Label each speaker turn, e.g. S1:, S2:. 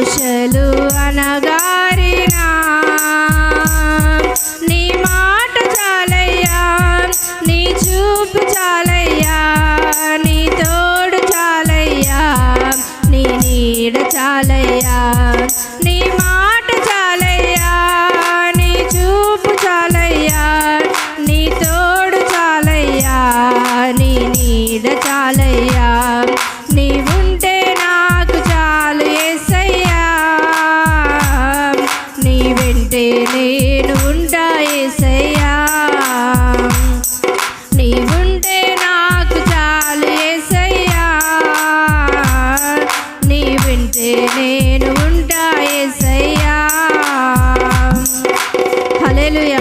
S1: ఆశలు అనగారినా నీ మాట చాలయ్యా, నీ చూపు చాలయ్యా, నీ తోడు చాలయ్యా, నీ నీడ చాలయ్యా. నీ మాట చాలయ్యా, నీ చూపు చాలయ్యా, నీ తోడు చాలయ్యా, నీ నీడ చాలయ్యా. నీవుంటే నాకు చాలు యేసయ్యా, నీ వెంటే నేను ఉంటా యేసయ్యా. నీవుంటే నాకు చాలు యేసయ్యా, నీ వెంటే నేను